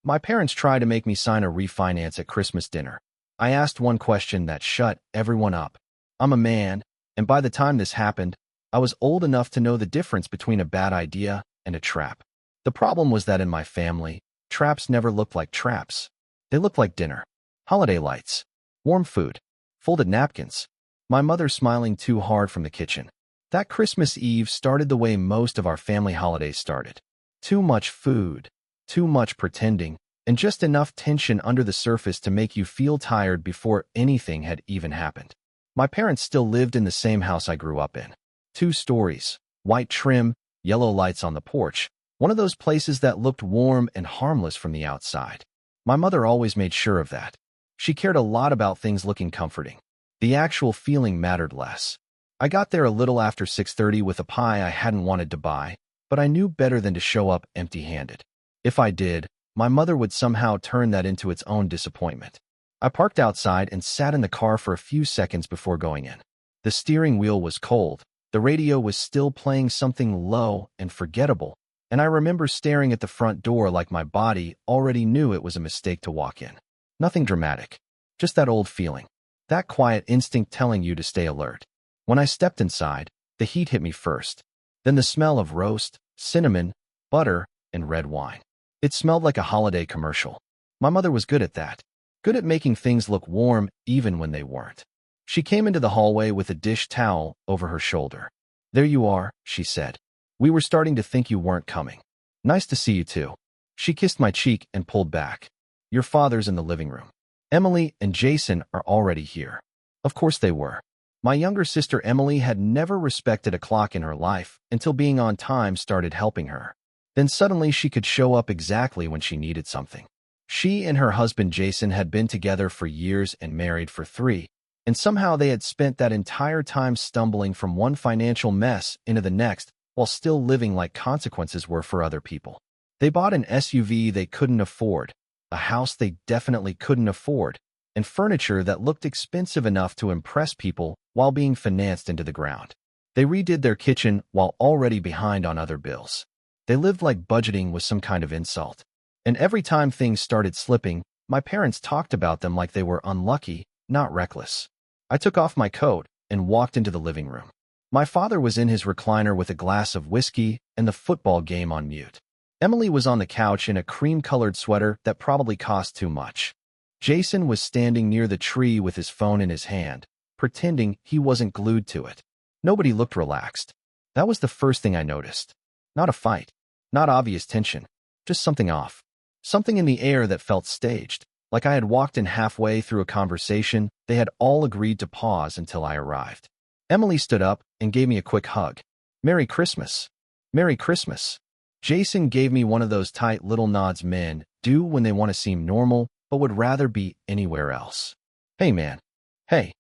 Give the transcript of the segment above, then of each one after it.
My parents tried to make me sign a refinance at Christmas dinner. I asked one question that shut everyone up. I'm a man, and by the time this happened, I was old enough to know the difference between a bad idea and a trap. The problem was that in my family, traps never looked like traps. They looked like dinner, holiday lights, warm food, folded napkins, my mother smiling too hard from the kitchen. That Christmas Eve started the way most of our family holidays started. Too much food, too much pretending, and just enough tension under the surface to make you feel tired before anything had even happened. My parents still lived in the same house I grew up in. 2 stories, white trim, yellow lights on the porch, one of those places that looked warm and harmless from the outside. My mother always made sure of that. She cared a lot about things looking comforting. The actual feeling mattered less. I got there a little after 6:30 with a pie I hadn't wanted to buy, but I knew better than to show up empty-handed. If I did, my mother would somehow turn that into its own disappointment. I parked outside and sat in the car for a few seconds before going in. The steering wheel was cold, the radio was still playing something low and forgettable, and I remember staring at the front door like my body already knew it was a mistake to walk in. Nothing dramatic, just that old feeling, that quiet instinct telling you to stay alert. When I stepped inside, the heat hit me first, then the smell of roast, cinnamon, butter, and red wine. It smelled like a holiday commercial. My mother was good at that, good at making things look warm even when they weren't. She came into the hallway with a dish towel over her shoulder. "There you are," she said. "We were starting to think you weren't coming. Nice to see you too." She kissed my cheek and pulled back. "Your father's in the living room. Emily and Jason are already here." Of course they were. My younger sister Emily had never respected a clock in her life until being on time started helping her. Then suddenly she could show up exactly when she needed something. She and her husband Jason had been together for years and married for 3, and somehow they had spent that entire time stumbling from one financial mess into the next while still living like consequences were for other people. They bought an SUV they couldn't afford, a house they definitely couldn't afford, and furniture that looked expensive enough to impress people while being financed into the ground. They redid their kitchen while already behind on other bills. They lived like budgeting was some kind of insult. And every time things started slipping, my parents talked about them like they were unlucky, not reckless. I took off my coat and walked into the living room. My father was in his recliner with a glass of whiskey and the football game on mute. Emily was on the couch in a cream-colored sweater that probably cost too much. Jason was standing near the tree with his phone in his hand, pretending he wasn't glued to it. Nobody looked relaxed. That was the first thing I noticed. Not a fight, not obvious tension, just something off. Something in the air that felt staged, like I had walked in halfway through a conversation they had all agreed to pause until I arrived. Emily stood up and gave me a quick hug. "Merry Christmas. Merry Christmas." Jason gave me one of those tight little nods men do when they want to seem normal, but would rather be anywhere else. "Hey, man." "Hey."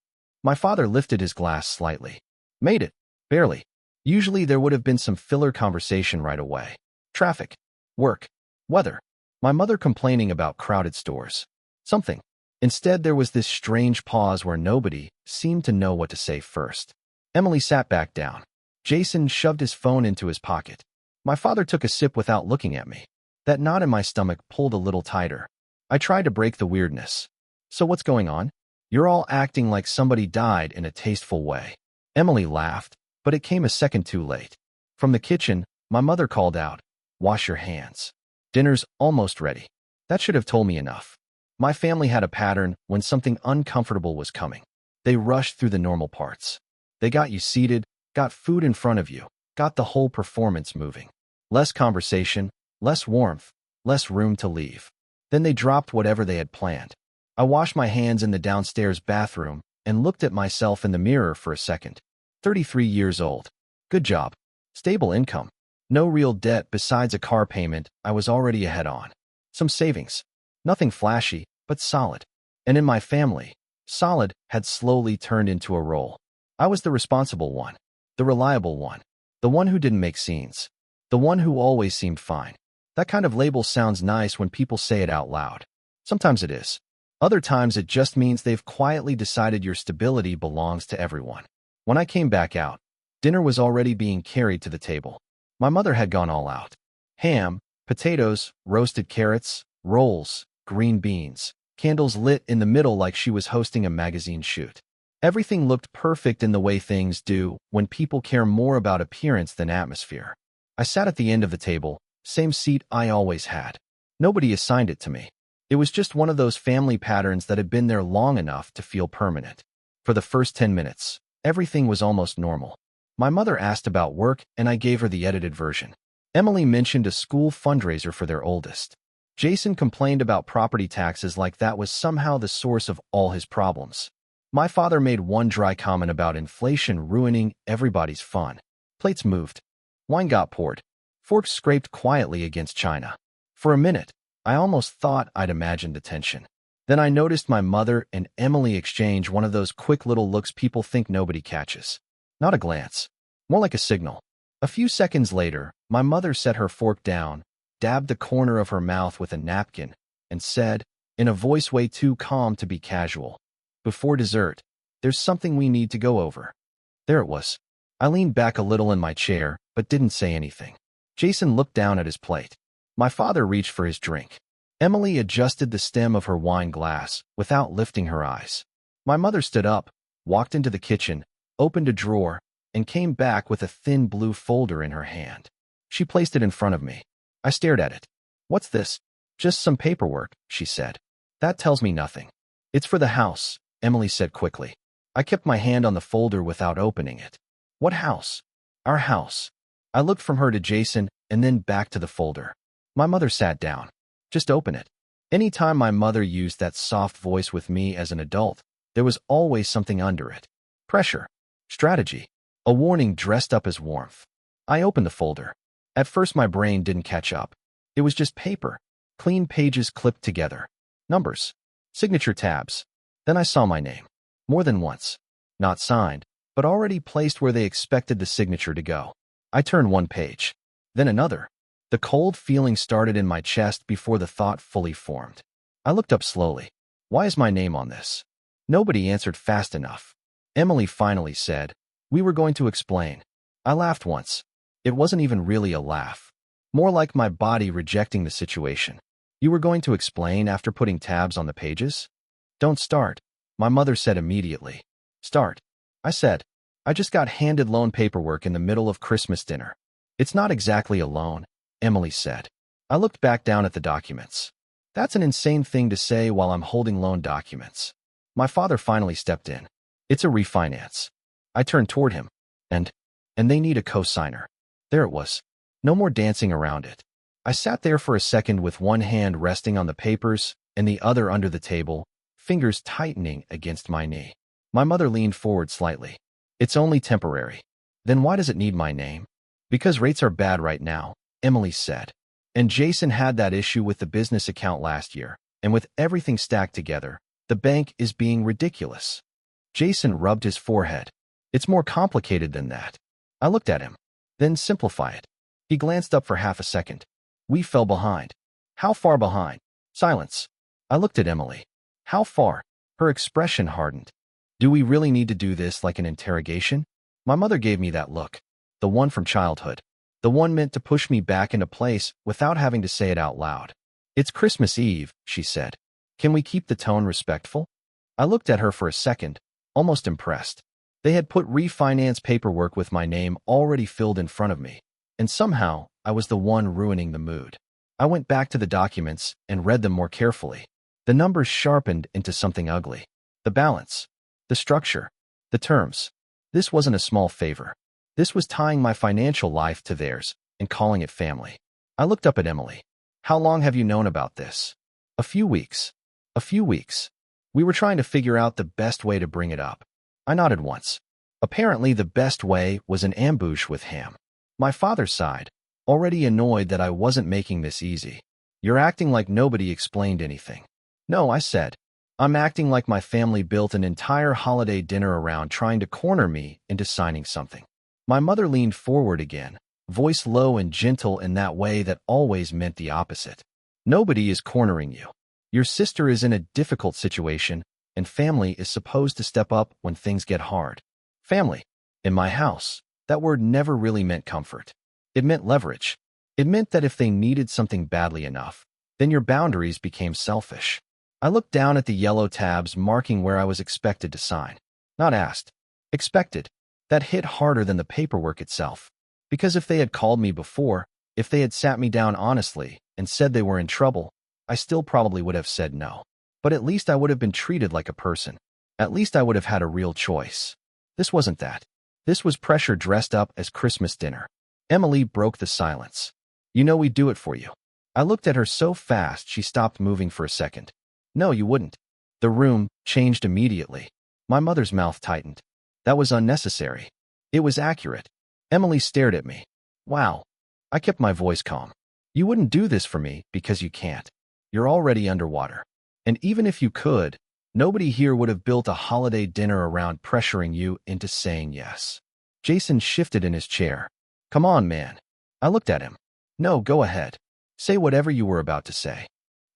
My father lifted his glass slightly. "Made it. Barely." Usually there would have been some filler conversation right away. Traffic, work, weather, my mother complaining about crowded stores. Something. Instead, there was this strange pause where nobody seemed to know what to say first. Emily sat back down. Jason shoved his phone into his pocket. My father took a sip without looking at me. That knot in my stomach pulled a little tighter. I tried to break the weirdness. "So what's going on? You're all acting like somebody died in a tasteful way." Emily laughed, but it came a second too late. From the kitchen, my mother called out, "Wash your hands. Dinner's almost ready." That should have told me enough. My family had a pattern when something uncomfortable was coming. They rushed through the normal parts. They got you seated, got food in front of you, got the whole performance moving. Less conversation, less warmth, less room to leave. Then they dropped whatever they had planned. I washed my hands in the downstairs bathroom and looked at myself in the mirror for a second. 33 years old. Good job. Stable income. No real debt besides a car payment I was already ahead on. Some savings. Nothing flashy, but solid. And in my family, solid had slowly turned into a role. I was the responsible one, the reliable one, the one who didn't make scenes, the one who always seemed fine. That kind of label sounds nice when people say it out loud. Sometimes it is. Other times it just means they've quietly decided your stability belongs to everyone. When I came back out, dinner was already being carried to the table. My mother had gone all out. Ham, potatoes, roasted carrots, rolls, green beans, candles lit in the middle like she was hosting a magazine shoot. Everything looked perfect in the way things do when people care more about appearance than atmosphere. I sat at the end of the table, same seat I always had. Nobody assigned it to me. It was just one of those family patterns that had been there long enough to feel permanent. For the first 10 minutes, everything was almost normal. My mother asked about work, and I gave her the edited version. Emily mentioned a school fundraiser for their oldest. Jason complained about property taxes like that was somehow the source of all his problems. My father made one dry comment about inflation ruining everybody's fun. Plates moved. Wine got poured. Forks scraped quietly against china. For a minute, I almost thought I'd imagined the tension. Then I noticed my mother and Emily exchange one of those quick little looks people think nobody catches. Not a glance. More like a signal. A few seconds later, my mother set her fork down, dabbed the corner of her mouth with a napkin, and said, in a voice way too calm to be casual, "Before dessert, there's something we need to go over." There it was. I leaned back a little in my chair, but didn't say anything. Jason looked down at his plate. My father reached for his drink. Emily adjusted the stem of her wine glass without lifting her eyes. My mother stood up, walked into the kitchen, opened a drawer, and came back with a thin blue folder in her hand. She placed it in front of me. I stared at it. "What's this?" "Just some paperwork," she said. "That tells me nothing." "It's for the house," Emily said quickly. I kept my hand on the folder without opening it. "What house?" "Our house." I looked from her to Jason and then back to the folder. My mother sat down. "Just open it." Any time my mother used that soft voice with me as an adult, there was always something under it. Pressure. Strategy. A warning dressed up as warmth. I opened the folder. At first my brain didn't catch up. It was just paper. Clean pages clipped together. Numbers. Signature tabs. Then I saw my name. More than once. Not signed, but already placed where they expected the signature to go. I turned one page. Then another. The cold feeling started in my chest before the thought fully formed. I looked up slowly. "Why is my name on this?" Nobody answered fast enough. Emily finally said, "We were going to explain." I laughed once. It wasn't even really a laugh. More like my body rejecting the situation. "You were going to explain after putting tabs on the pages?" "Don't start," my mother said immediately. "Start," I said. "I just got handed loan paperwork in the middle of Christmas dinner." "It's not exactly a loan," Emily said. I looked back down at the documents. That's an insane thing to say while I'm holding loan documents. My father finally stepped in. "It's a refinance." I turned toward him. And they need a co-signer." There it was. No more dancing around it. I sat there for a second with one hand resting on the papers and the other under the table, fingers tightening against my knee. My mother leaned forward slightly. "It's only temporary." "Then why does it need my name?" "Because rates are bad right now," Emily said. "And Jason had that issue with the business account last year, and with everything stacked together, the bank is being ridiculous." Jason rubbed his forehead. "It's more complicated than that." I looked at him. "Then simplify it." He glanced up for half a second. "We fell behind." "How far behind?" Silence. I looked at Emily. "How far?" Her expression hardened. "Do we really need to do this like an interrogation?" My mother gave me that look. The one from childhood. The one meant to push me back into place without having to say it out loud. "It's Christmas Eve," she said. "Can we keep the tone respectful?" I looked at her for a second, almost impressed. They had put refinance paperwork with my name already filled in front of me, and somehow I was the one ruining the mood. I went back to the documents and read them more carefully. The numbers sharpened into something ugly. The balance. The structure. The terms. This wasn't a small favor. This was tying my financial life to theirs and calling it family. I looked up at Emily. "How long have you known about this?" "A few weeks." "A few weeks." We were trying to figure out the best way to bring it up. I nodded once. Apparently the best way was an ambush with Ham. My father sighed, already annoyed that I wasn't making this easy. "You're acting like nobody explained anything." "No," I said. "I'm acting like my family built an entire holiday dinner around trying to corner me into signing something." My mother leaned forward again, voice low and gentle in that way that always meant the opposite. "Nobody is cornering you. Your sister is in a difficult situation, and family is supposed to step up when things get hard." Family. In my house, that word never really meant comfort. It meant leverage. It meant that if they needed something badly enough, Then your boundaries became selfish. I looked down at the yellow tabs marking where I was expected to sign. Not asked. Expected. That hit harder than the paperwork itself. Because if they had called me before, if they had sat me down honestly and said they were in trouble, I still probably would have said no. But at least I would have been treated like a person. At least I would have had a real choice. This wasn't that. This was pressure dressed up as Christmas dinner. Emily broke the silence. You know we'd do it for you. I looked at her so fast she stopped moving for a second. No, you wouldn't. The room changed immediately. My mother's mouth tightened. That was unnecessary. It was accurate. Emily stared at me. Wow. I kept my voice calm. You wouldn't do this for me because you can't. You're already underwater. And even if you could, nobody here would have built a holiday dinner around pressuring you into saying yes. Jason shifted in his chair. Come on, man. I looked at him. No, go ahead. Say whatever you were about to say.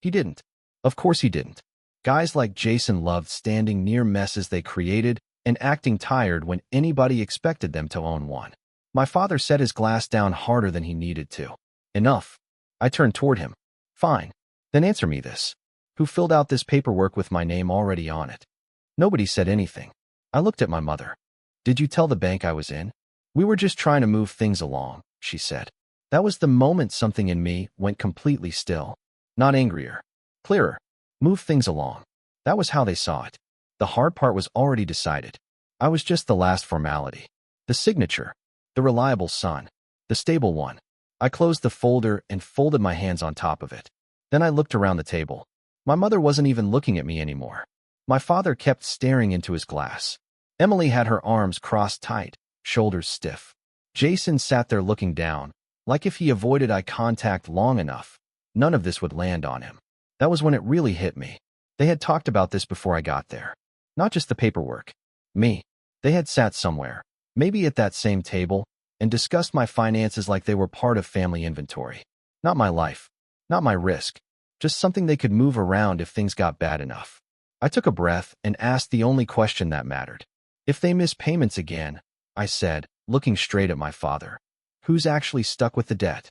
He didn't. Of course he didn't. Guys like Jason loved standing near messes they created and acting tired when anybody expected them to own one. My father set his glass down harder than he needed to. Enough. I turned toward him. Fine. Then answer me this. Who filled out this paperwork with my name already on it? Nobody said anything. I looked at my mother. Did you tell the bank I was in? We were just trying to move things along, she said. That was the moment something in me went completely still. Not angrier. Clearer. Move things along. That was how they saw it. The hard part was already decided. I was just the last formality. The signature. The reliable son. The stable one. I closed the folder and folded my hands on top of it. Then I looked around the table. My mother wasn't even looking at me anymore. My father kept staring into his glass. Emily had her arms crossed tight, shoulders stiff. Jason sat there looking down, like if he avoided eye contact long enough, none of this would land on him. That was when it really hit me. They had talked about this before I got there. Not just the paperwork. Me. They had sat somewhere, maybe at that same table, and discussed my finances like they were part of family inventory. Not my life. Not my risk. Just something they could move around if things got bad enough. I took a breath and asked the only question that mattered. If they miss payments again, I said, looking straight at my father. Who's actually stuck with the debt?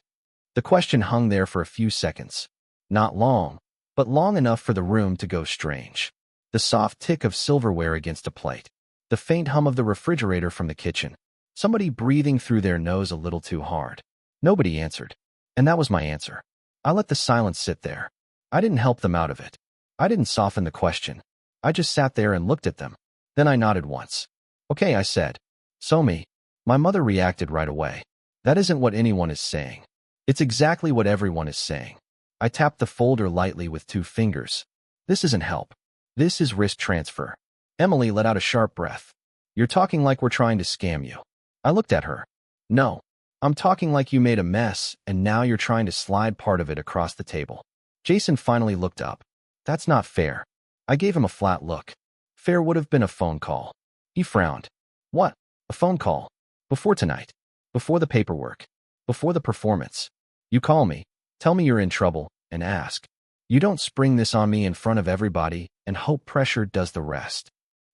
The question hung there for a few seconds. Not long, but long enough for the room to go strange. The soft tick of silverware against a plate. The faint hum of the refrigerator from the kitchen. Somebody breathing through their nose a little too hard. Nobody answered. And that was my answer. I let the silence sit there. I didn't help them out of it. I didn't soften the question. I just sat there and looked at them. Then I nodded once. Okay, I said. So me. My mother reacted right away. That isn't what anyone is saying. It's exactly what everyone is saying. I tapped the folder lightly with 2 fingers. This isn't help. This is risk transfer. Emily let out a sharp breath. You're talking like we're trying to scam you. I looked at her. No. I'm talking like you made a mess and now you're trying to slide part of it across the table. Jason finally looked up. That's not fair. I gave him a flat look. Fair would have been a phone call. He frowned. What? A phone call? Before tonight. Before the paperwork. Before the performance. You call me, tell me you're in trouble, and ask. You don't spring this on me in front of everybody and hope pressure does the rest.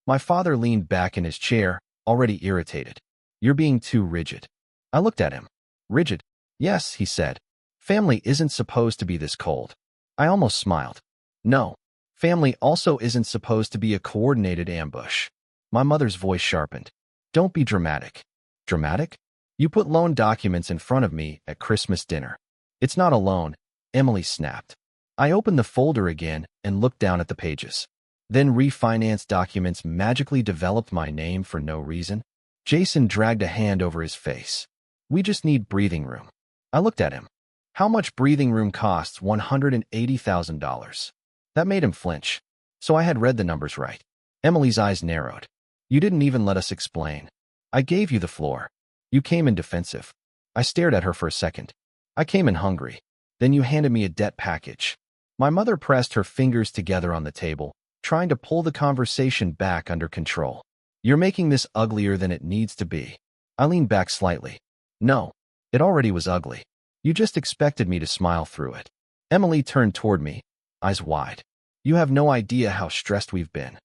My father leaned back in his chair, already irritated. You're being too rigid. I looked at him. Rigid? Yes, he said. Family isn't supposed to be this cold. I almost smiled. No. Family also isn't supposed to be a coordinated ambush. My mother's voice sharpened. Don't be dramatic. Dramatic? You put loan documents in front of me at Christmas dinner. It's not a loan, Emily snapped. I opened the folder again and looked down at the pages. Then refinance documents magically developed my name for no reason. Jason dragged a hand over his face. We just need breathing room. I looked at him. How much breathing room costs $180,000? That made him flinch. So I had read the numbers right. Emily's eyes narrowed. You didn't even let us explain. I gave you the floor. You came in defensive. I stared at her for a second. I came in hungry. Then you handed me a debt package. My mother pressed her fingers together on the table, trying to pull the conversation back under control. You're making this uglier than it needs to be. I leaned back slightly. No, it already was ugly. You just expected me to smile through it. Emily turned toward me, eyes wide. You have no idea how stressed we've been.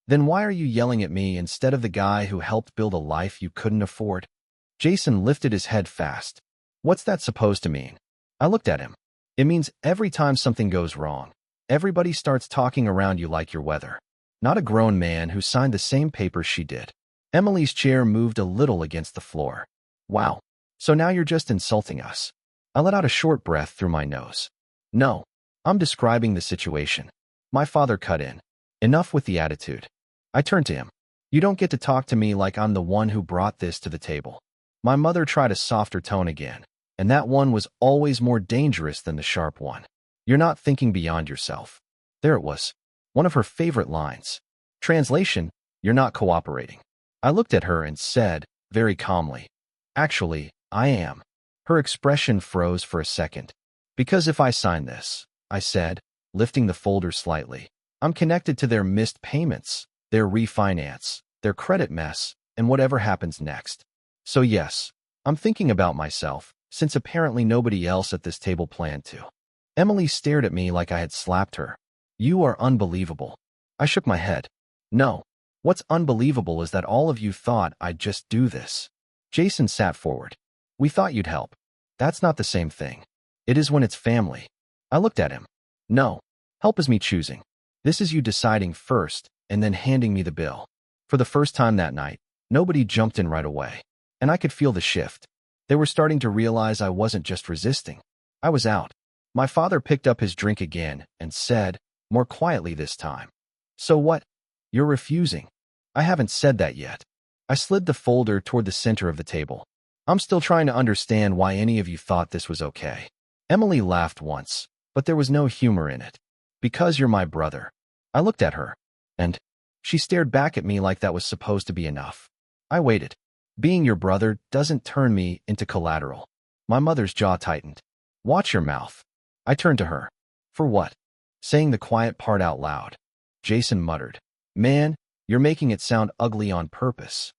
Then why are you yelling at me instead of the guy who helped build a life you couldn't afford? Jason lifted his head fast. What's that supposed to mean? I looked at him. It means every time something goes wrong, everybody starts talking around you like you're weather. Not a grown man who signed the same papers she did. Emily's chair moved a little against the floor. Wow. So now you're just insulting us. I let out a short breath through my nose. No. I'm describing the situation. My father cut in. Enough with the attitude. I turned to him. You don't get to talk to me like I'm the one who brought this to the table. My mother tried a softer tone again, and that one was always more dangerous than the sharp one. You're not thinking beyond yourself. There it was. One of her favorite lines. Translation, you're not cooperating. I looked at her and said, very calmly, actually, I am. Her expression froze for a second. Because if I sign this, I said, lifting the folder slightly, I'm connected to their missed payments, their refinance, their credit mess, and whatever happens next. So yes, I'm thinking about myself, since apparently nobody else at this table planned to. Emily stared at me like I had slapped her. You are unbelievable. I shook my head. No. What's unbelievable is that all of you thought I'd just do this. Jason sat forward. We thought you'd help. That's not the same thing. It is when it's family. I looked at him. No. Help is me choosing. This is you deciding first and then handing me the bill. For the first time that night, nobody jumped in right away. And I could feel the shift. They were starting to realize I wasn't just resisting. I was out. My father picked up his drink again and said, more quietly this time. So what? You're refusing. I haven't said that yet. I slid the folder toward the center of the table. I'm still trying to understand why any of you thought this was okay. Emily laughed once, but there was no humor in it. Because you're my brother. I looked at her, and she stared back at me like that was supposed to be enough. I waited. Being your brother doesn't turn me into collateral. My mother's jaw tightened. Watch your mouth. I turned to her. For what? Saying the quiet part out loud. Jason muttered. Man, you're making it sound ugly on purpose.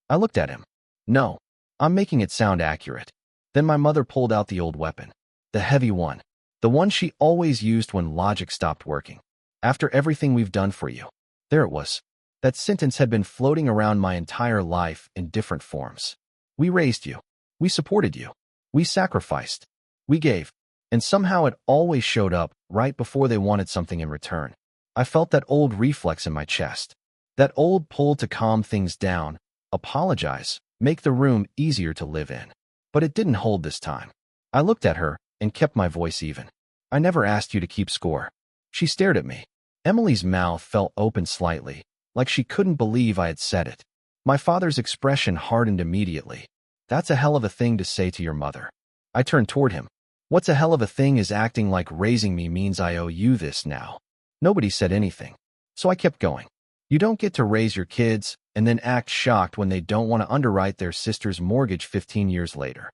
I looked at him. No, I'm making it sound accurate. Then my mother pulled out the old weapon. The heavy one. The one she always used when logic stopped working. After everything we've done for you. There it was. That sentence had been floating around my entire life in different forms. We raised you. We supported you. We sacrificed. We gave. And somehow it always showed up right before they wanted something in return. I felt that old reflex in my chest. That old pull to calm things down, apologize, make the room easier to live in. But it didn't hold this time. I looked at her and kept my voice even. I never asked you to keep score. She stared at me. Emily's mouth fell open slightly, like she couldn't believe I had said it. My father's expression hardened immediately. That's a hell of a thing to say to your mother. I turned toward him. What's a hell of a thing is acting like raising me means I owe you this now. Nobody said anything. So I kept going. You don't get to raise your kids and then act shocked when they don't want to underwrite their sister's mortgage 15 years later.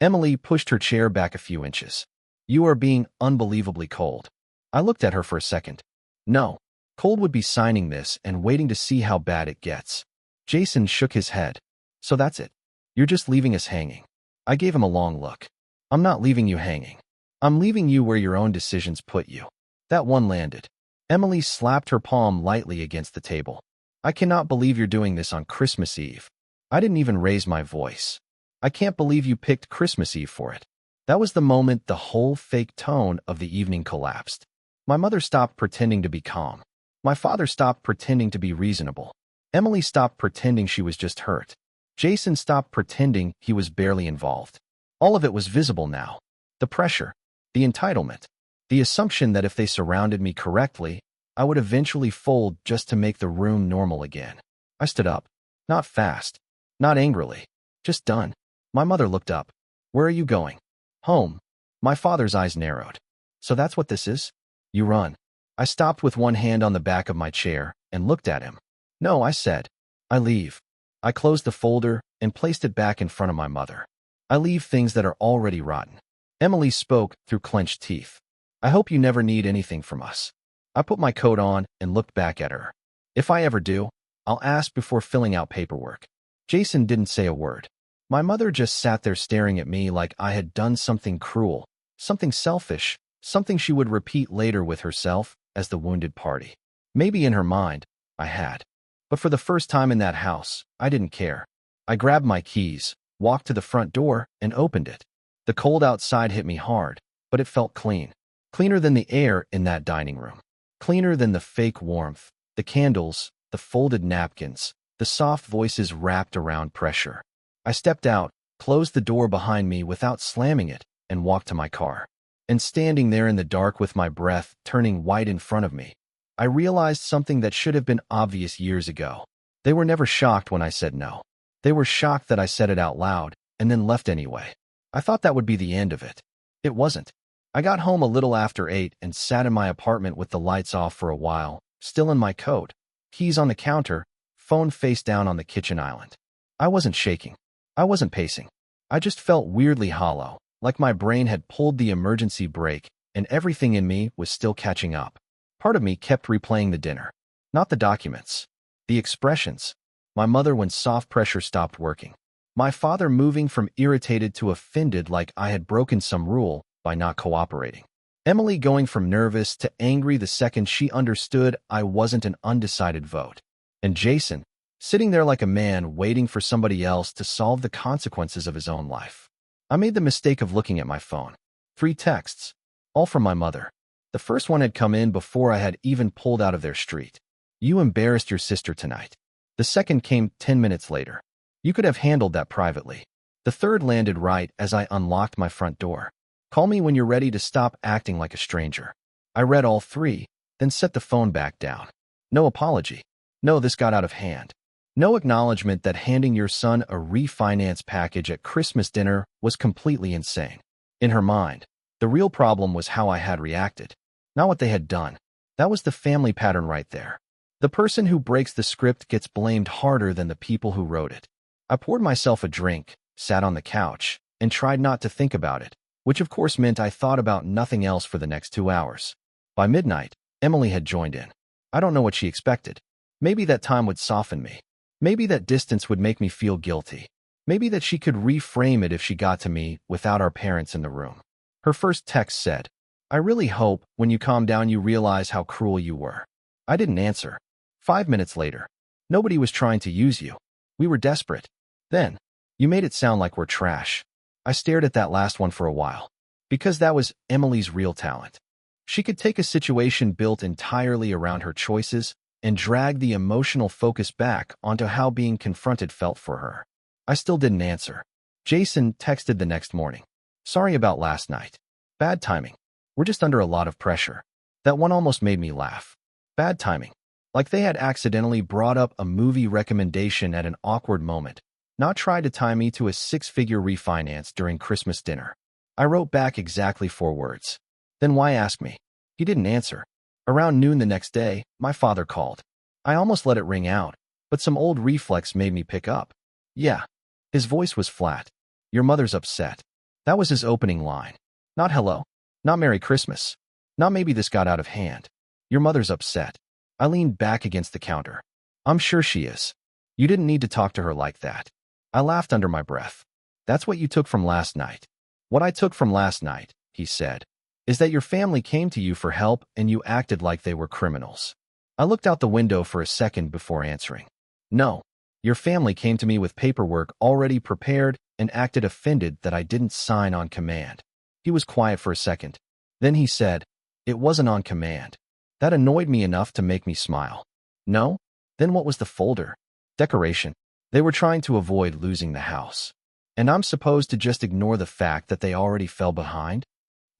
Emily pushed her chair back a few inches. You are being unbelievably cold. I looked at her for a second. No. Cold would be signing this and waiting to see how bad it gets. Jason shook his head. So that's it. You're just leaving us hanging. I gave him a long look. I'm not leaving you hanging. I'm leaving you where your own decisions put you. That one landed. Emily slapped her palm lightly against the table. I cannot believe you're doing this on Christmas Eve. I didn't even raise my voice. I can't believe you picked Christmas Eve for it. That was the moment the whole fake tone of the evening collapsed. My mother stopped pretending to be calm. My father stopped pretending to be reasonable. Emily stopped pretending she was just hurt. Jason stopped pretending he was barely involved. All of it was visible now. The pressure, the entitlement, the assumption that if they surrounded me correctly, I would eventually fold just to make the room normal again. I stood up. Not fast. Not angrily. Just done. My mother looked up. Where are you going? Home. My father's eyes narrowed. So that's what this is? You run. I stopped with one hand on the back of my chair and looked at him. No, I said. I leave. I closed the folder and placed it back in front of my mother. I leave things that are already rotten. Emily spoke through clenched teeth. I hope you never need anything from us. I put my coat on and looked back at her. If I ever do, I'll ask before filling out paperwork. Jason didn't say a word. My mother just sat there staring at me like I had done something cruel, something selfish, something she would repeat later with herself as the wounded party. Maybe in her mind, I had. But for the first time in that house, I didn't care. I grabbed my keys, walked to the front door, and opened it. The cold outside hit me hard, but it felt clean. Cleaner than the air in that dining room. Cleaner than the fake warmth, the candles, the folded napkins, the soft voices wrapped around pressure. I stepped out, closed the door behind me without slamming it, and walked to my car. And standing there in the dark with my breath turning white in front of me, I realized something that should have been obvious years ago. They were never shocked when I said no. They were shocked that I said it out loud and then left anyway. I thought that would be the end of it. It wasn't. I got home a little after 8 and sat in my apartment with the lights off for a while, still in my coat, keys on the counter, phone face down on the kitchen island. I wasn't shaking. I wasn't pacing. I just felt weirdly hollow, like my brain had pulled the emergency brake and everything in me was still catching up. Part of me kept replaying the dinner. Not the documents. The expressions. My mother when soft pressure stopped working. My father moving from irritated to offended like I had broken some rule by not cooperating. Emily going from nervous to angry the second she understood I wasn't an undecided vote. And Jason, sitting there like a man waiting for somebody else to solve the consequences of his own life. I made the mistake of looking at my phone. 3 texts, all from my mother. The first one had come in before I had even pulled out of their street. You embarrassed your sister tonight. The second came 10 minutes later. You could have handled that privately. The third landed right as I unlocked my front door. Call me when you're ready to stop acting like a stranger. I read all 3, then set the phone back down. No apology. No, this got out of hand. No acknowledgement that handing your son a refinance package at Christmas dinner was completely insane. In her mind, the real problem was how I had reacted, not what they had done. That was the family pattern right there. The person who breaks the script gets blamed harder than the people who wrote it. I poured myself a drink, sat on the couch, and tried not to think about it, which of course meant I thought about nothing else for the next 2 hours. By midnight, Emily had joined in. I don't know what she expected. Maybe that time would soften me. Maybe that distance would make me feel guilty. Maybe that she could reframe it if she got to me without our parents in the room. Her first text said, I really hope when you calm down you realize how cruel you were. I didn't answer. 5 minutes later, nobody was trying to use you. We were desperate. Then, you made it sound like we're trash. I stared at that last one for a while. Because that was Emily's real talent. She could take a situation built entirely around her choices and drag the emotional focus back onto how being confronted felt for her. I still didn't answer. Jason texted the next morning. Sorry about last night. Bad timing. We're just under a lot of pressure. That one almost made me laugh. Bad timing. Like they had accidentally brought up a movie recommendation at an awkward moment, not tried to tie me to a 6-figure refinance during Christmas dinner. I wrote back exactly 4 words. Then why ask me? He didn't answer. Around noon the next day, my father called. I almost let it ring out, but some old reflex made me pick up. Yeah. His voice was flat. Your mother's upset. That was his opening line. Not hello. Not Merry Christmas. Not maybe this got out of hand. Your mother's upset. I leaned back against the counter. I'm sure she is. You didn't need to talk to her like that. I laughed under my breath. That's what you took from last night. What I took from last night, he said, is that your family came to you for help and you acted like they were criminals. I looked out the window for a second before answering. No, your family came to me with paperwork already prepared and acted offended that I didn't sign on command. He was quiet for a second. Then he said, it wasn't on command. That annoyed me enough to make me smile. No? Then what was the folder? Decoration. They were trying to avoid losing the house. And I'm supposed to just ignore the fact that they already fell behind?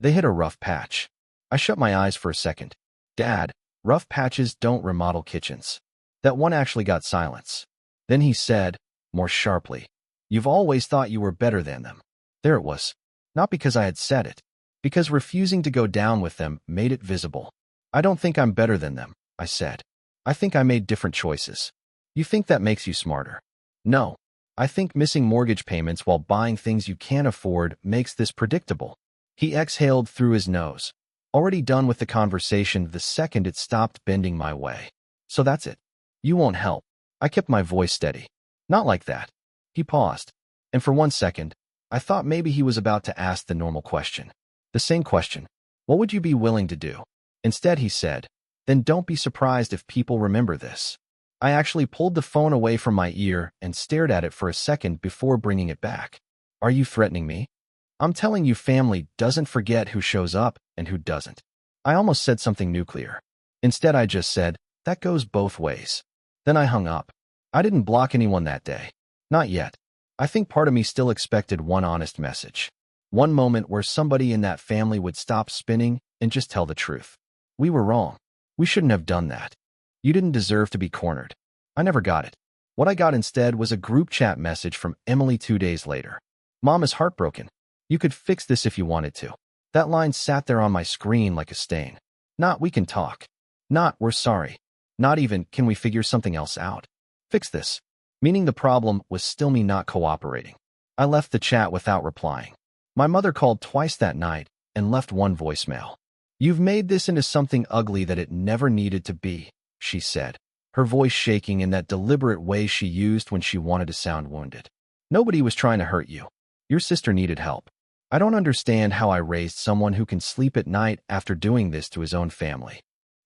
They hit a rough patch. I shut my eyes for a second. Dad, rough patches don't remodel kitchens. That one actually got silence. Then he said, more sharply, you've always thought you were better than them. There it was. Not because I had said it. Because refusing to go down with them made it visible. I don't think I'm better than them, I said. I think I made different choices. You think that makes you smarter? No. I think missing mortgage payments while buying things you can't afford makes this predictable. He exhaled through his nose. Already done with the conversation the second it stopped bending my way. So that's it. You won't help. I kept my voice steady. Not like that. He paused. And for 1 second, I thought maybe he was about to ask the normal question. The same question. What would you be willing to do? Instead, he said, then don't be surprised if people remember this. I actually pulled the phone away from my ear and stared at it for a second before bringing it back. Are you threatening me? I'm telling you, family doesn't forget who shows up and who doesn't. I almost said something nuclear. Instead, I just said, that goes both ways. Then I hung up. I didn't block anyone that day. Not yet. I think part of me still expected one honest message. One moment where somebody in that family would stop spinning and just tell the truth. We were wrong. We shouldn't have done that. You didn't deserve to be cornered. I never got it. What I got instead was a group chat message from Emily 2 days later. Mom is heartbroken. You could fix this if you wanted to. That line sat there on my screen like a stain. Not, we can talk. Not, we're sorry. Not even, can we figure something else out? Fix this. Meaning the problem was still me not cooperating. I left the chat without replying. My mother called twice that night and left one voicemail. You've made this into something ugly that it never needed to be, she said, her voice shaking in that deliberate way she used when she wanted to sound wounded. Nobody was trying to hurt you. Your sister needed help. I don't understand how I raised someone who can sleep at night after doing this to his own family.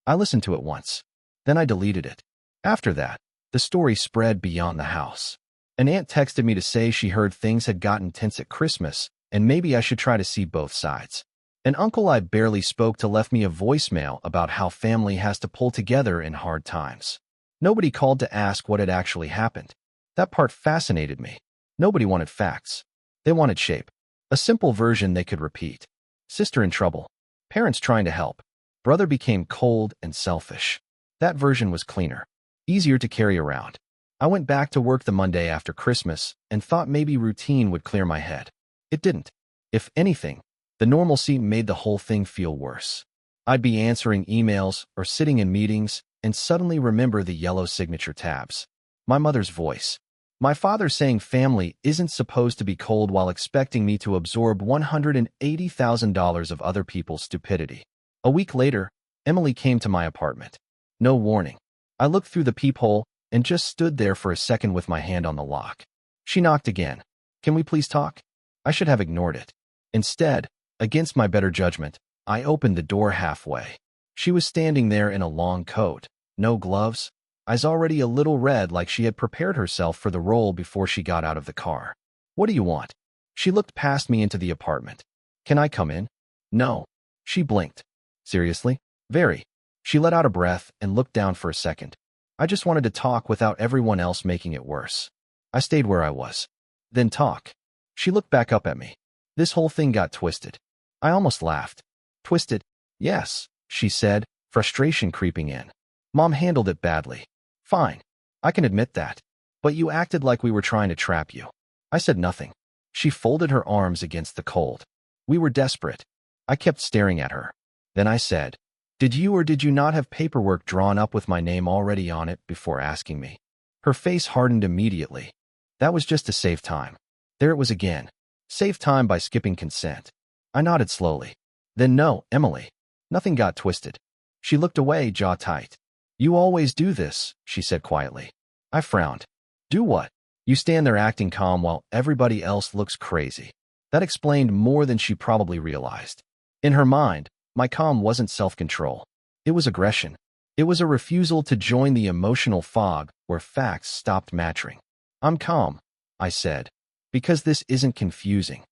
I listened to it once. Then I deleted it. After that, the story spread beyond the house. An aunt texted me to say she heard things had gotten tense at Christmas, and maybe I should try to see both sides. An uncle I barely spoke to left me a voicemail about how family has to pull together in hard times. Nobody called to ask what had actually happened. That part fascinated me. Nobody wanted facts. They wanted shape. A simple version they could repeat. Sister in trouble. Parents trying to help. Brother became cold and selfish. That version was cleaner. Easier to carry around. I went back to work the Monday after Christmas and thought maybe routine would clear my head. It didn't. If anything, the normalcy made the whole thing feel worse. I'd be answering emails or sitting in meetings and suddenly remember the yellow signature tabs. My mother's voice. My father saying family isn't supposed to be cold while expecting me to absorb $180,000 of other people's stupidity. A week later, Emily came to my apartment. No warning. I looked through the peephole and just stood there for a second with my hand on the lock. She knocked again. Can we please talk? I should have ignored it. Instead, against my better judgment, I opened the door halfway. She was standing there in a long coat, no gloves, eyes already a little red like she had prepared herself for the role before she got out of the car. What do you want? She looked past me into the apartment. Can I come in? No. She blinked. Seriously? Very. She let out a breath and looked down for a second. I just wanted to talk without everyone else making it worse. I stayed where I was. Then talk. She looked back up at me. This whole thing got twisted. I almost laughed. Twisted? Yes, she said, frustration creeping in. Mom handled it badly. Fine. I can admit that. But you acted like we were trying to trap you. I said nothing. She folded her arms against the cold. We were desperate. I kept staring at her. Then I said, did you or did you not have paperwork drawn up with my name already on it before asking me? Her face hardened immediately. That was just to save time. There it was again. Save time by skipping consent. I nodded slowly. Then no, Emily. Nothing got twisted. She looked away, jaw tight. You always do this, she said quietly. I frowned. Do what? You stand there acting calm while everybody else looks crazy. That explained more than she probably realized. In her mind, my calm wasn't self-control. It was aggression. It was a refusal to join the emotional fog where facts stopped matching. I'm calm, I said, because this isn't confusing.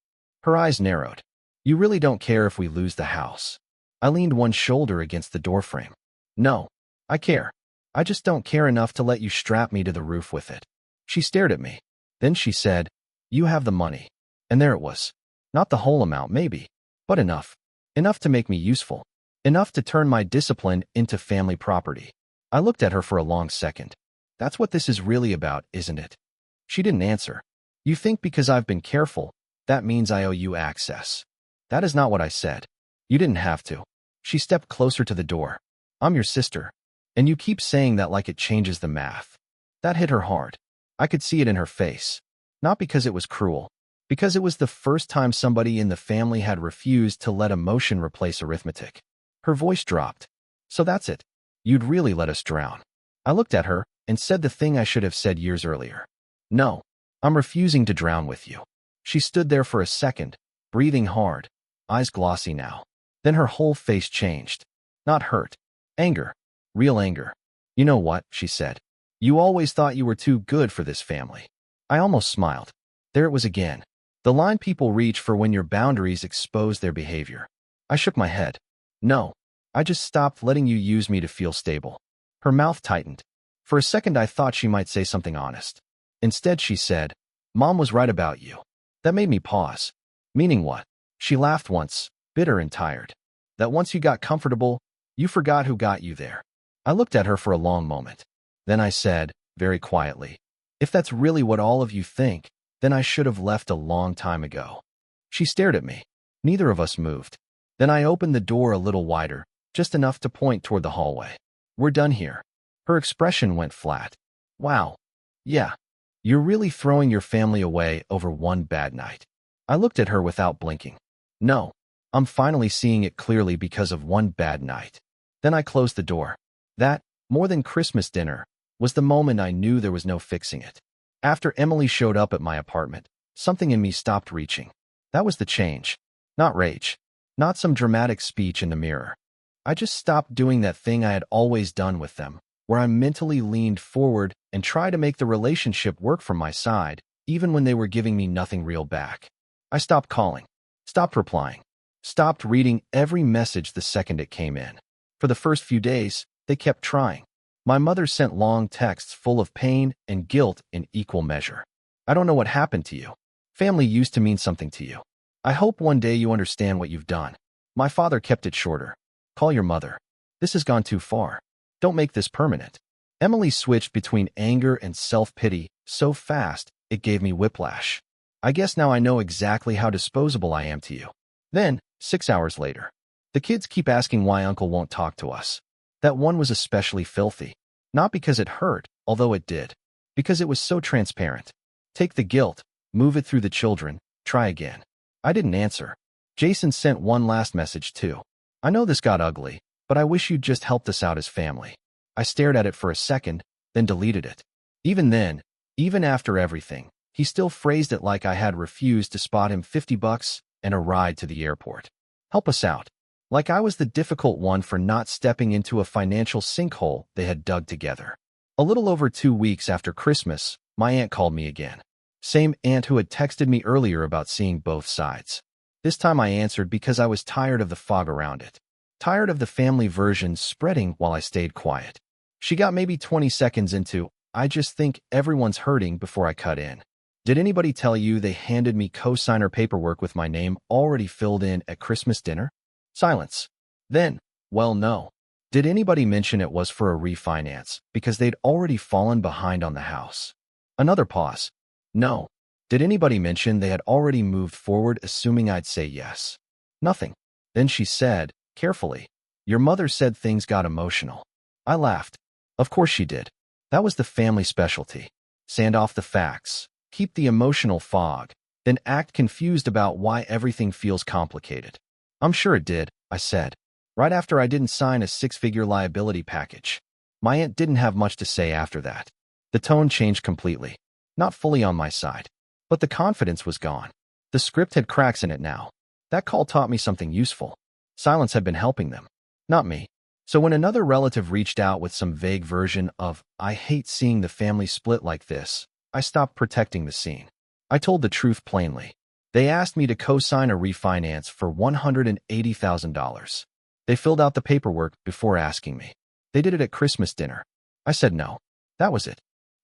Her eyes narrowed. You really don't care if we lose the house. I leaned one shoulder against the doorframe. No, I care. I just don't care enough to let you strap me to the roof with it. She stared at me. Then she said, you have the money. And there it was. Not the whole amount, maybe, but enough. Enough to make me useful. Enough to turn my discipline into family property. I looked at her for a long second. That's what this is really about, isn't it? She didn't answer. You think because I've been careful, that means I owe you access. That is not what I said. You didn't have to. She stepped closer to the door. I'm your sister. And you keep saying that like it changes the math. That hit her hard. I could see it in her face. Not because it was cruel. Because it was the first time somebody in the family had refused to let emotion replace arithmetic. Her voice dropped. So that's it. You'd really let us drown. I looked at her and said the thing I should have said years earlier. No, I'm refusing to drown with you. She stood there for a second, breathing hard, eyes glossy now. Then her whole face changed. Not hurt. Anger. Real anger. You know what, she said. You always thought you were too good for this family. I almost smiled. There it was again. The line people reach for when your boundaries expose their behavior. I shook my head. No, I just stopped letting you use me to feel stable. Her mouth tightened. For a second, I thought she might say something honest. Instead, she said, Mom was right about you. That made me pause. Meaning what? She laughed once, bitter and tired. That once you got comfortable, you forgot who got you there. I looked at her for a long moment. Then I said, very quietly, if that's really what all of you think, then I should have left a long time ago. She stared at me. Neither of us moved. Then I opened the door a little wider, just enough to point toward the hallway. We're done here. Her expression went flat. Wow. Yeah. You're really throwing your family away over one bad night. I looked at her without blinking. No. I'm finally seeing it clearly because of one bad night. Then I closed the door. That, more than Christmas dinner, was the moment I knew there was no fixing it. After Emily showed up at my apartment, something in me stopped reaching. That was the change. Not rage. Not some dramatic speech in the mirror. I just stopped doing that thing I had always done with them, where I mentally leaned forward and tried to make the relationship work from my side, even when they were giving me nothing real back. I stopped calling. Stopped replying. Stopped reading every message the second it came in. For the first few days, they kept trying. My mother sent long texts full of pain and guilt in equal measure. I don't know what happened to you. Family used to mean something to you. I hope one day you understand what you've done. My father kept it shorter. Call your mother. This has gone too far. Don't make this permanent. Emily switched between anger and self-pity so fast it gave me whiplash. I guess now I know exactly how disposable I am to you. Then, 6 hours later, the kids keep asking why Uncle won't talk to us. That one was especially filthy. Not because it hurt, although it did. Because it was so transparent. Take the guilt, move it through the children, try again. I didn't answer. Jason sent one last message too. I know this got ugly, but I wish you'd just helped us out as family. I stared at it for a second, then deleted it. Even then, even after everything, he still phrased it like I had refused to spot him $50 and a ride to the airport. Help us out. Like I was the difficult one for not stepping into a financial sinkhole they had dug together. A little over 2 weeks after Christmas, my aunt called me again. Same aunt who had texted me earlier about seeing both sides. This time I answered because I was tired of the fog around it. Tired of the family version spreading while I stayed quiet. She got maybe 20 seconds into, I just think everyone's hurting before I cut in. Did anybody tell you they handed me co-signer paperwork with my name already filled in at Christmas dinner? Silence. Then, well, no. Did anybody mention it was for a refinance because they'd already fallen behind on the house? Another pause. No. Did anybody mention they had already moved forward assuming I'd say yes? Nothing. Then she said, carefully, your mother said things got emotional. I laughed. Of course she did. That was the family specialty. Sand off the facts, keep the emotional fog, then act confused about why everything feels complicated. I'm sure it did, I said. Right after I didn't sign a 6-figure liability package. My aunt didn't have much to say after that. The tone changed completely. Not fully on my side. But the confidence was gone. The script had cracks in it now. That call taught me something useful. Silence had been helping them. Not me. So when another relative reached out with some vague version of, I hate seeing the family split like this, I stopped protecting the scene. I told the truth plainly. They asked me to co-sign a refinance for $180,000. They filled out the paperwork before asking me. They did it at Christmas dinner. I said no. That was it.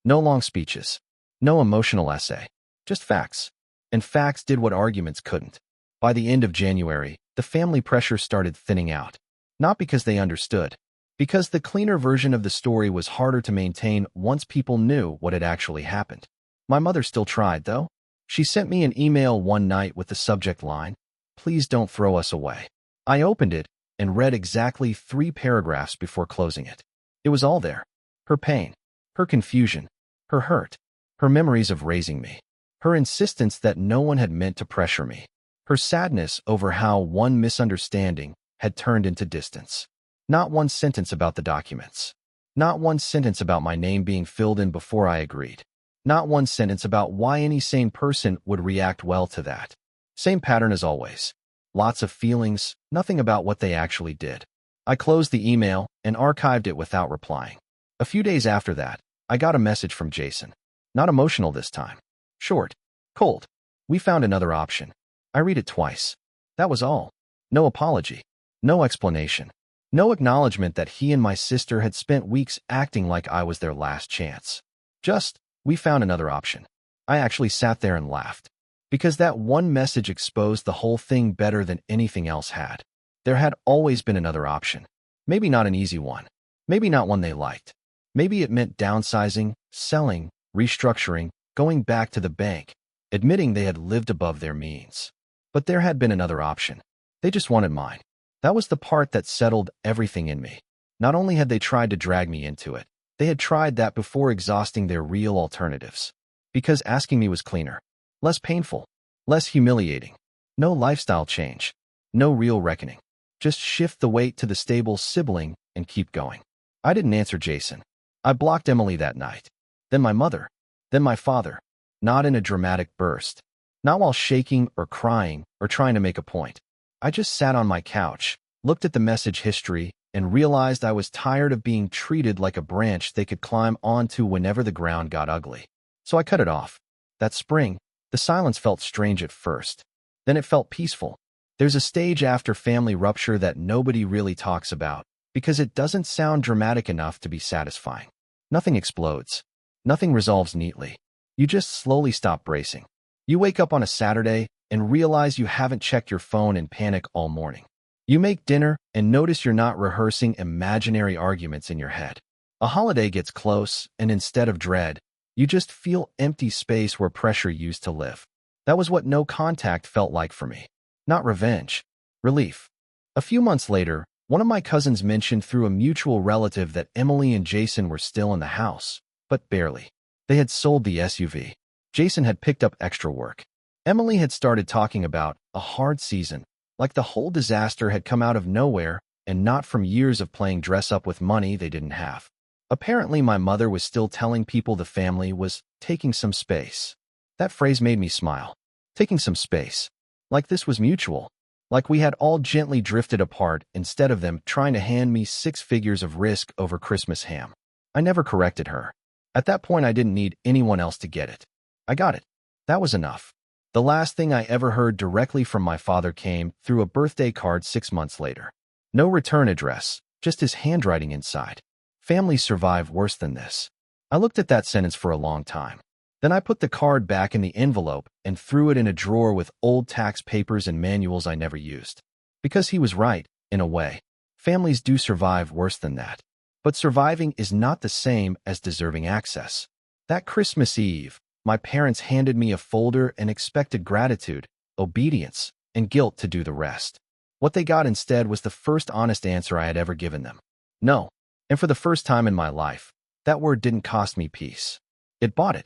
No long speeches. No emotional essay. Just facts. And facts did what arguments couldn't. By the end of January, the family pressure started thinning out. Not because they understood. Because the cleaner version of the story was harder to maintain once people knew what had actually happened. My mother still tried, though. She sent me an email one night with the subject line, "Please don't throw us away." I opened it and read exactly 3 paragraphs before closing it. It was all there. Her pain, her confusion, her hurt, her memories of raising me, her insistence that no one had meant to pressure me, her sadness over how one misunderstanding had turned into distance. Not one sentence about the documents. Not one sentence about my name being filled in before I agreed. Not one sentence about why any sane person would react well to that. Same pattern as always. Lots of feelings, nothing about what they actually did. I closed the email and archived it without replying. A few days after that, I got a message from Jason. Not emotional this time. Short. Cold. We found another option. I read it twice. That was all. No apology. No explanation. No acknowledgement that he and my sister had spent weeks acting like I was their last chance. Just, we found another option. I actually sat there and laughed. Because that one message exposed the whole thing better than anything else had. There had always been another option. Maybe not an easy one. Maybe not one they liked. Maybe it meant downsizing, selling, restructuring, going back to the bank, admitting they had lived above their means. But there had been another option. They just wanted mine. That was the part that settled everything in me. Not only had they tried to drag me into it, they had tried that before exhausting their real alternatives. Because asking me was cleaner, less painful, less humiliating. No lifestyle change. No real reckoning. Just shift the weight to the stable sibling and keep going. I didn't answer Jason. I blocked Emily that night. Then my mother. Then my father. Not in a dramatic burst. Not while shaking or crying or trying to make a point. I just sat on my couch, looked at the message history, and realized I was tired of being treated like a branch they could climb onto whenever the ground got ugly. So I cut it off. That spring, the silence felt strange at first. Then it felt peaceful. There's a stage after family rupture that nobody really talks about, because it doesn't sound dramatic enough to be satisfying. Nothing explodes. Nothing resolves neatly. You just slowly stop bracing. You wake up on a Saturday and realize you haven't checked your phone and panic all morning. You make dinner and notice you're not rehearsing imaginary arguments in your head. A holiday gets close, and instead of dread, you just feel empty space where pressure used to live. That was what no contact felt like for me. Not revenge. Relief. A few months later, one of my cousins mentioned through a mutual relative that Emily and Jason were still in the house, but barely. They had sold the SUV. Jason had picked up extra work. Emily had started talking about a hard season, like the whole disaster had come out of nowhere and not from years of playing dress-up with money they didn't have. Apparently, my mother was still telling people the family was taking some space. That phrase made me smile. Taking some space. Like this was mutual. Like we had all gently drifted apart instead of them trying to hand me 6 figures of risk over Christmas ham. I never corrected her. At that point, I didn't need anyone else to get it. I got it. That was enough. The last thing I ever heard directly from my father came through a birthday card 6 months later. No return address, just his handwriting inside. Families survive worse than this. I looked at that sentence for a long time. Then I put the card back in the envelope and threw it in a drawer with old tax papers and manuals I never used. Because he was right, in a way. Families do survive worse than that. But surviving is not the same as deserving access. That Christmas Eve, my parents handed me a folder and expected gratitude, obedience, and guilt to do the rest. What they got instead was the first honest answer I had ever given them. No. And for the first time in my life, that word didn't cost me peace. It bought it.